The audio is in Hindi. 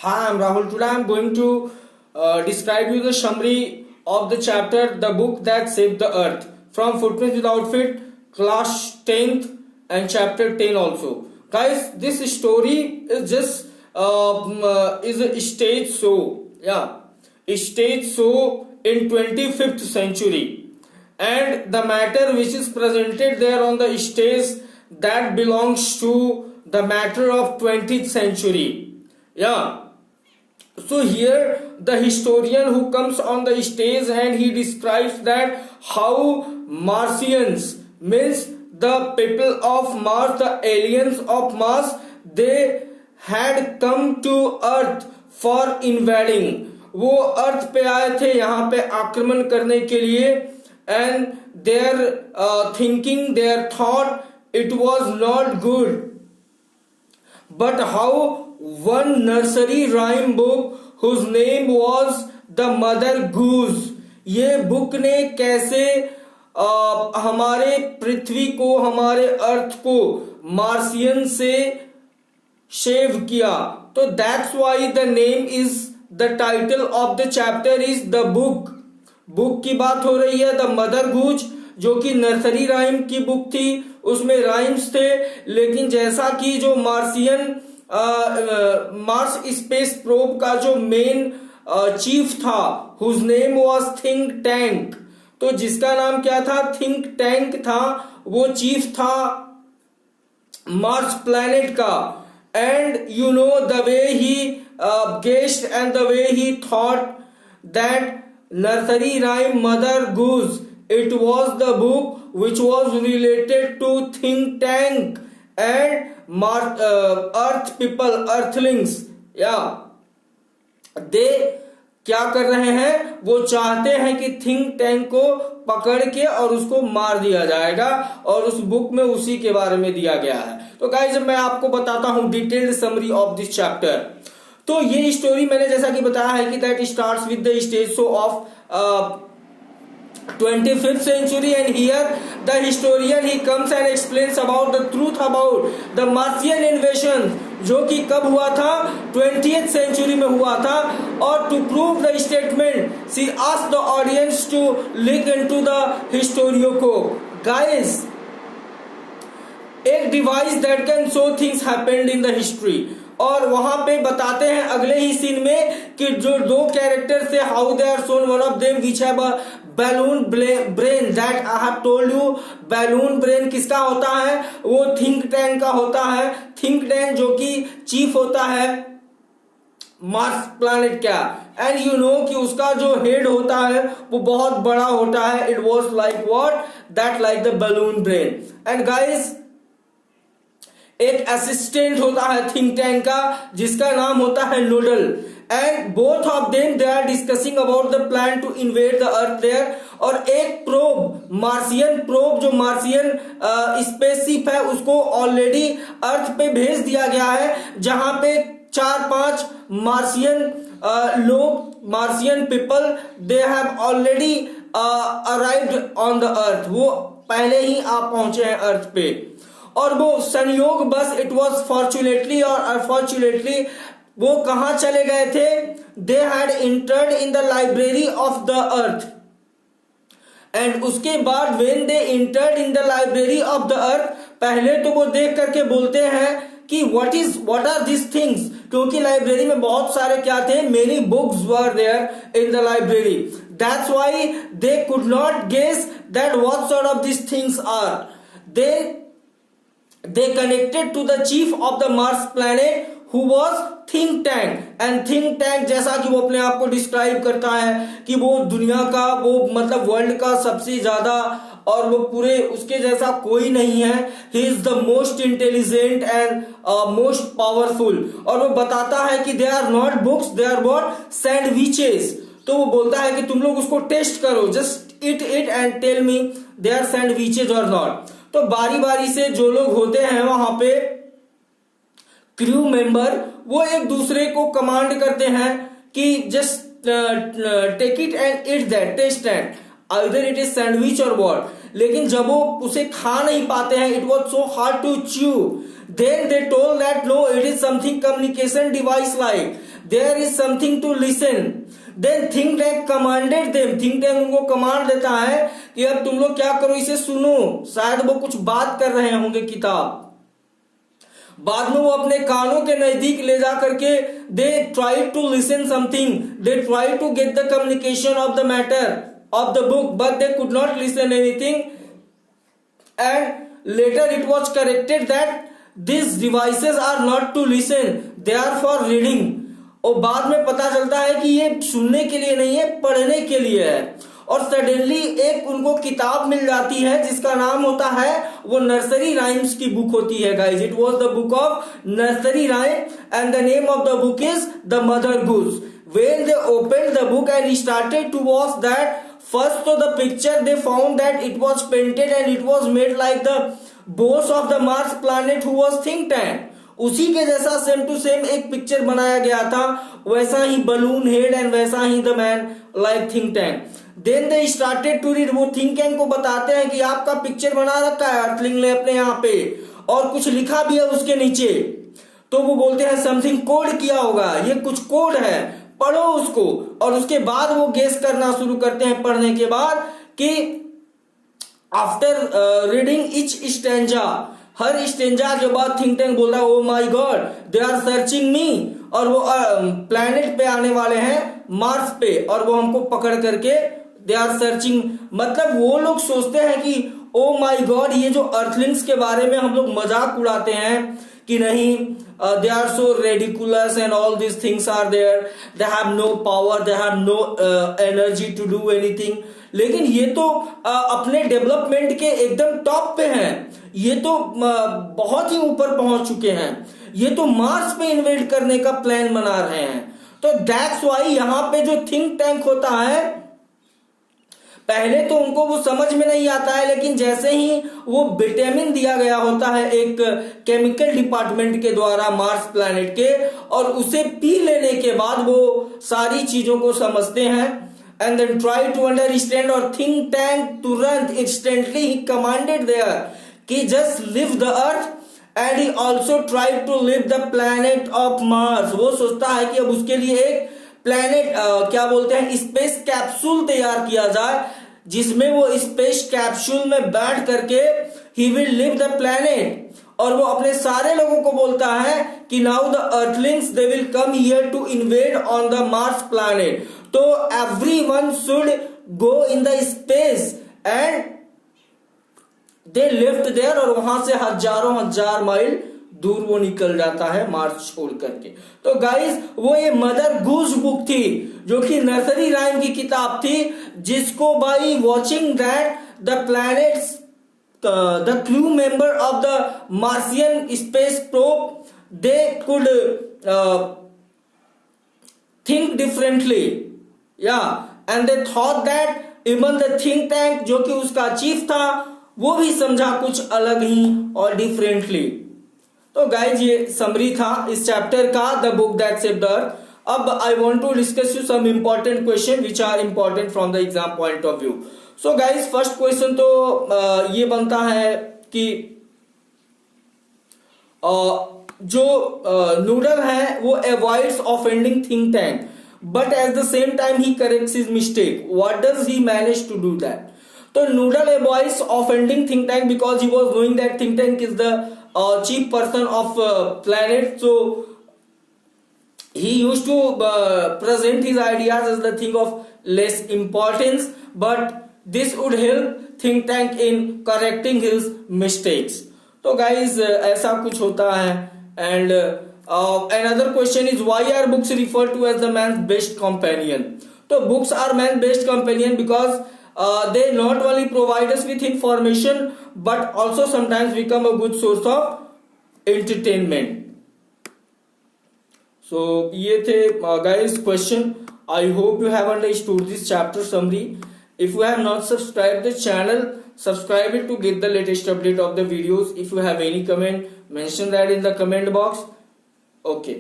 Hi, I'm Rahul. Today I'm going to describe you the summary of the chapter The Book That Saved the Earth from Footprints Without Feet, class 10th and chapter 10 also. Guys, this story is just is a stage show. Yeah, a stage show in 25th century, and the matter which is presented there on the stage that belongs to the matter of 20th century. Yeah, so here the historian who comes on the stage and he describes that how Martians, means the people of Mars, the aliens of Mars, they had come to earth for invading. वो अर्थ पे आए थे यहाँ पे आक्रमण करने के लिए, and their thinking, their thought, it was not good. But how one nursery rhyme book whose name was The Mother Goose, ये बुक ने कैसे हमारे पृथ्वी को, हमारे अर्थ को मार्सियन से शेव किया. तो that's why the name is, the title of the chapter is the book. Book की बात हो रही है द मदर गूज, जो कि नर्सरी राइम की बुक थी, उसमें राइम्स थे. लेकिन जैसा कि जो मार्सियन मार्स स्पेस प्रोब का जो मेन चीफ था, whose name was think tank, तो जिसका नाम क्या था, थिंक टैंक था, वो चीफ था मार्स प्लैनेट का. And you know the way he guessed and the way he thought that nursery rhyme Mother Goose, it was the book which was related to think tank and earth people, earthlings. they क्या कर रहे हैं, वो चाहते हैं कि थिंक टैंक को पकड़ के और उसको मार दिया जाएगा, और उस बुक में उसी के बारे में दिया गया है. तो गाइस मैं आपको बताता हूं detailed summary of this chapter. तो ये स्टोरी मैंने जैसा कि बताया है कि that starts with the stage show off 25th century, and here the historian he comes and explains about the truth about the Martian invasion, जो कि कब हुआ था, 20th century में हुआ था. और to prove the statement she asked the audience to look into the historioscope. Guys, एक device that can show things happened in the history, और वहां पे बताते हैं अगले ही सीन में कि जो दो कैरेक्टर थे, how they are shown, one of them which have a balloon brain, that I have told you. Balloon brain किसका होता है, वो थिंक टैंक का होता है. थिंक टैंक जो कि चीफ होता है मार्स प्लैनेट का, एंड यू नो कि उसका जो हेड होता है वो बहुत बड़ा होता है. It was like what, that like the balloon brain. And guys एक असिस्टेंट होता है थिंक टैंक का, जिसका नाम होता है Nodal, and both of them they are discussing about the plan to invade the earth there. और एक प्रोब, मार्सियन प्रोब, जो मार्सियन स्पेसशिप है, उसको ऑलरेडी अर्थ पे भेज दिया गया है, जहां पे 4-5 मार्सियन लोग, मार्सियन people, they have already arrived on the earth. वो पहले ही आप पहुंचे हैं अर्थ पे, और वो संयोग बस, इट वॉज फॉर्चुनेटली और अनफॉर्चुनेटली, वो कहां चले गए थे, they had entered in the library of the earth. And उसके बाद when they entered in the library of the earth, पहले तो वो देख करके बोलते हैं कि व्हाट आर दिस थिंग्स, क्योंकि लाइब्रेरी में बहुत सारे क्या थे, many books were there in the library. That's why they could not guess that what sort of this things are. They connected to the chief of the Mars planet who was think tank, and think tank जैसा कि वो अपने आप को डिस्क्राइब करता है कि वो दुनिया का, वो मतलब वर्ल्ड का सबसे ज्यादा, और वो पूरे उसके जैसा कोई नहीं है. He is the most intelligent and most powerful. और वो बताता है कि they are not books, they are what, sandwiches. तो वो बोलता है कि तुम लोग उसको टेस्ट करो, just eat it and tell me they are sandwiches और नॉट. तो बारी बारी से जो लोग होते हैं वहां पे क्रू मेंबर, वो एक दूसरे को कमांड करते हैं कि just take it and eat that, taste that, either it is sandwich और व्हाट. लेकिन जब वो उसे खा नहीं पाते हैं, it was so hard to chew, then they told that no, it is something communication device like there is something to listen. Then think tank commanded them, think tank उनको कमांड देता है कि अब तुम लोग क्या करो, इसे सुनो। शायद वो कुछ बात कर रहे होंगे किताब। बाद में वो अपने कानों के नजदीक ले जा करके they try to listen something, they try to get the communication of the matter of the book, but they could not listen anything and later it was corrected that this devices are not to listen, they are for reading. और बाद में पता चलता है कि ये सुनने के लिए नहीं है, पढ़ने के लिए है। और सडनली एक उनको किताब मिल जाती है जिसका नाम होता है, वो नर्सरी राइम्स की बुक होती है guys. It was the book of nursery rhyme and the name of the book is the mother goose. When they opened the book and started to watch that, first to the picture they found that it was painted and it was made like the boss of the Mars planet who was think tank. उसी के जैसा सेम टू सेम एक पिक्चर बनाया गया था, वैसा ही बलून हेड एंड वैसा ही the man like think tank. Then they started to read, वो थिंक टैंक को बताते हैं कि आपका पिक्चर बना रखा है अर्थलिंग ने अपने यहाँ पे, और कुछ लिखा भी है उसके नीचे। तो वो बोलते हैं समथिंग कोड किया होगा, ये कुछ कोड है, पढ़ो उसको। और उसके बाद वो गेस करना शुरू करते हैं पढ़ने के बाद कि आफ्टर रीडिंग इच स्टेंजा, हर स्टेंजा के बाद थिंक टैंक बोल रहा है ओ माई गॉड दे आर सर्चिंग मी, और वो प्लैनेट पे आने वाले हैं मार्स पे, और वो हमको पकड़ करके दे आर सर्चिंग। मतलब वो लोग सोचते हैं कि ओ माई गॉड, ये जो अर्थलिंग्स के बारे में हम लोग मजाक उड़ाते हैं कि नहीं, they are so ridiculous and all these things are there, they have no power, they have no energy to do anything। लेकिन ये तो अपने डेवलपमेंट के एकदम टॉप पे हैं, ये तो बहुत ही ऊपर पहुंच चुके हैं, ये तो मार्स पे इन्वेड करने का प्लान बना रहे हैं। तो दैट्स वाई यहाँ पे जो थिंक टैंक होता है, पहले तो उनको वो समझ में नहीं आता है, लेकिन जैसे ही वो विटामिन दिया गया होता है एक केमिकल डिपार्टमेंट के द्वारा मार्स प्लैनेट के, और उसे पी लेने के बाद वो सारी चीजों को समझते हैं and then try to understand. और थिंक टैंक तुरंत इंस्टेंटली ही कमांडेड देयर कि just leave the earth and he also try to leave the planet of Mars. वो सोचता है कि अब उसके लिए एक प्लैनेट क्या बोलते हैं स्पेस कैप्सूल तैयार किया जाए, जिसमें वो स्पेस कैप्सूल में बैठ करके ही विल लिव द प्लैनेट। और वो अपने सारे लोगों को बोलता है कि now the earthlings they will come here to invade on the Mars planet, तो everyone should go in the space and they lift there. और वहां से हजारों हजार माइल दूर वो निकल जाता है मार्स छोड़ करके। तो गाइस वो ये मदर गूस बुक थी जो कि नर्सरी राइम की किताब थी, जिसको by watching that the planets the crew member of the Martian space probe they could think differently, या and they thought that even the think tank जो कि उसका चीफ था वो भी समझा कुछ अलग ही और डिफरेंटली। तो गाइज ये समरी था इस चैप्टर का, the book that saved the earth. अब I want to discuss you some important question which are important from the exam point of view. So guys first question तो ये बनता है कि जो नूडल है वो avoids offending think tank, but at the same time he corrects his mistake. What does he manage to do that? तो noodle avoids offending think tank because he was knowing that think tank is the chief person of planet, so he used to present his ideas as the thing of less importance, but this would help think tank in correcting his mistakes. तो guys ऐसा कुछ होता है। and another question is why are books referred to as the man's best companion? तो books are man's best companion because they not only provide us with information but also sometimes become a good source of entertainment. So ये थे guys question. I hope you have understood this chapter summary. If you have not subscribed the channel, subscribe it to get the latest update of the videos. If you have any comment, mention that in the comment box. Okay.